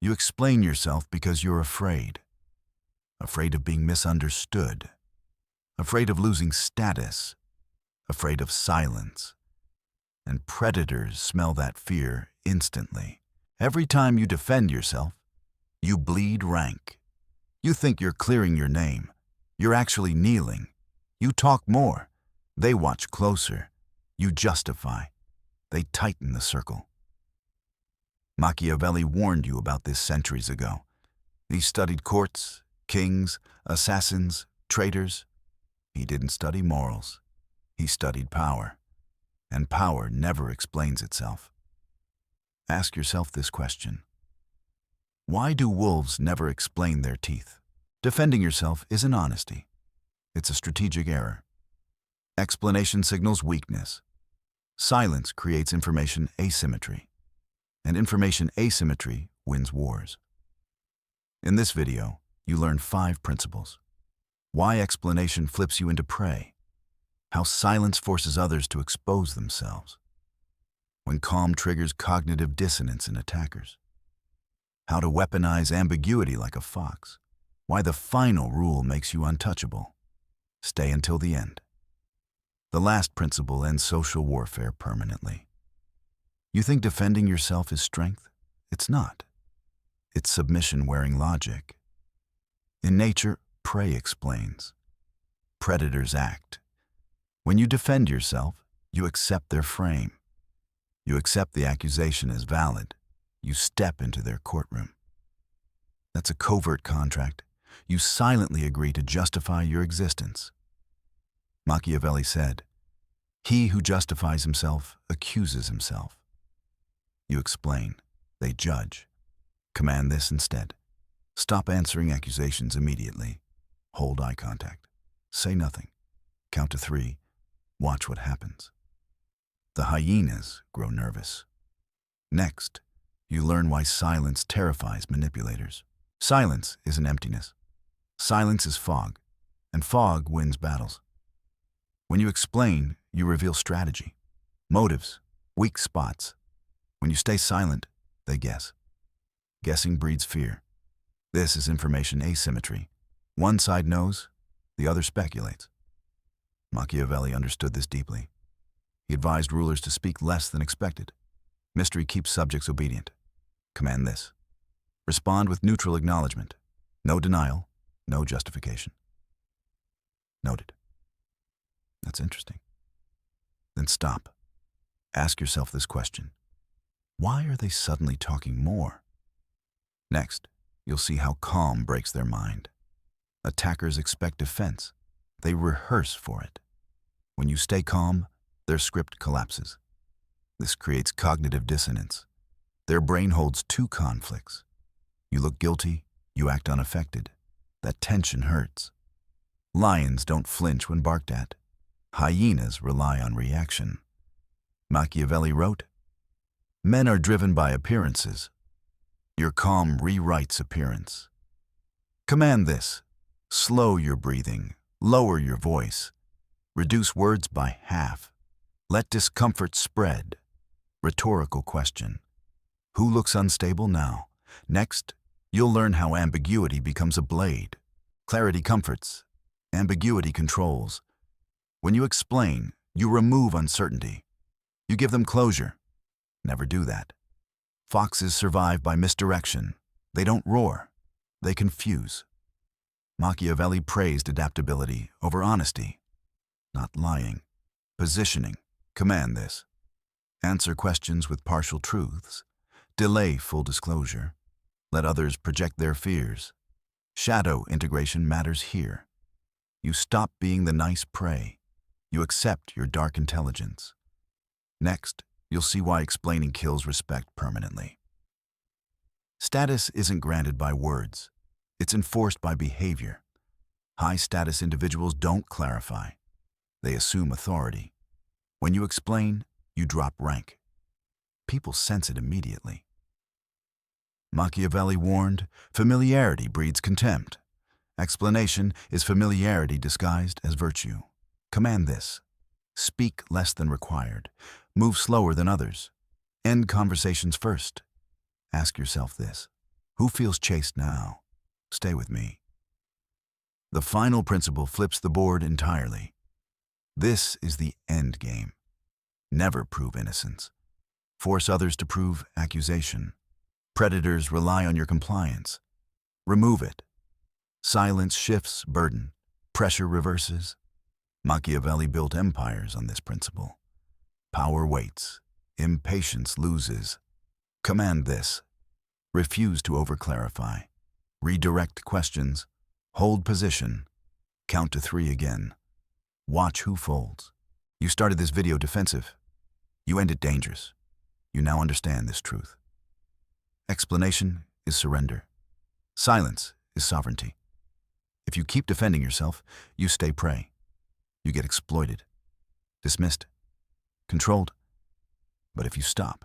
You explain yourself because you're afraid. Afraid of being misunderstood. Afraid of losing status. Afraid of silence. And predators smell that fear instantly. Every time you defend yourself, you bleed rank. You think you're clearing your name. You're actually kneeling. You talk more. They watch closer. You justify. They tighten the circle. Machiavelli warned you about this centuries ago. He studied courts, kings, assassins, traitors. He didn't study morals. He studied power. And power never explains itself. Ask yourself this question. Why do wolves never explain their teeth? Defending yourself isn't honesty. It's a strategic error. Explanation signals weakness. Silence creates information asymmetry. And information asymmetry wins wars. In this video, you learn 5 principles. Why explanation flips you into prey. How silence forces others to expose themselves. When calm triggers cognitive dissonance in attackers. How to weaponize ambiguity like a fox. Why the final rule makes you untouchable. Stay until the end. The last principle ends social warfare permanently. You think defending yourself is strength? It's not. It's submission wearing logic. In nature, prey explains. Predators act. When you defend yourself, you accept their frame. You accept the accusation as valid. You step into their courtroom. That's a covert contract. You silently agree to justify your existence. Machiavelli said, "He who justifies himself accuses himself." You explain. They judge. Command this instead. Stop answering accusations immediately. Hold eye contact. Say nothing. Count to 3. Watch what happens. The hyenas grow nervous. Next, you learn why silence terrifies manipulators. Silence is an emptiness. Silence is fog, and fog wins battles. When you explain, you reveal strategy, motives, weak spots. When you stay silent, they guess. Guessing breeds fear. This is information asymmetry. One side knows, the other speculates. Machiavelli understood this deeply. He advised rulers to speak less than expected. Mystery keeps subjects obedient. Command this. Respond with neutral acknowledgement. No denial, no justification. Noted. That's interesting. Then stop. Ask yourself this question. Why are they suddenly talking more? Next, you'll see how calm breaks their mind. Attackers expect defense. They rehearse for it. When you stay calm, their script collapses. This creates cognitive dissonance. Their brain holds 2 conflicts. You look guilty, you act unaffected. That tension hurts. Lions don't flinch when barked at. Hyenas rely on reaction. Machiavelli wrote, "Men are driven by appearances. Your calm rewrites appearance." Command this. Slow your breathing. Lower your voice. Reduce words by half. Let discomfort spread. Rhetorical question. Who looks unstable now? Next, you'll learn how ambiguity becomes a blade. Clarity comforts. Ambiguity controls. When you explain, you remove uncertainty. You give them closure. Never do that. Foxes survive by misdirection. They don't roar. They confuse. Machiavelli praised adaptability over honesty. Not lying. Positioning. Command this. Answer questions with partial truths. Delay full disclosure. Let others project their fears. Shadow integration matters here. You stop being the nice prey. You accept your dark intelligence. Next, you'll see why explaining kills respect permanently. Status isn't granted by words. It's enforced by behavior. High-status individuals don't clarify. They assume authority. When you explain, you drop rank. People sense it immediately. Machiavelli warned, familiarity breeds contempt. Explanation is familiarity disguised as virtue. Command this. Speak less than required. Move slower than others. End conversations first. Ask yourself this. Who feels chased now? Stay with me. The final principle flips the board entirely. This is the end game. Never prove innocence. Force others to prove accusation. Predators rely on your compliance. Remove it. Silence shifts burden. Pressure reverses. Machiavelli built empires on this principle. Power waits. Impatience loses. Command this. Refuse to overclarify. Redirect questions. Hold position. Count to 3 again. Watch who folds. You started this video defensive. You end it dangerous. You now understand this truth. Explanation is surrender. Silence is sovereignty. If you keep defending yourself, you stay prey. You get exploited, dismissed, controlled. But if you stop,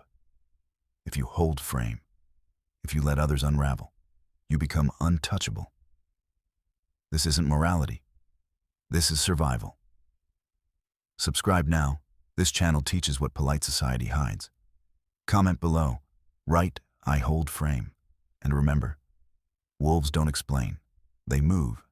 if you hold frame, if you let others unravel, you become untouchable. This isn't morality. This is survival. Subscribe now. This channel teaches what polite society hides. Comment below. Write, I hold frame. And remember, wolves don't explain. They move.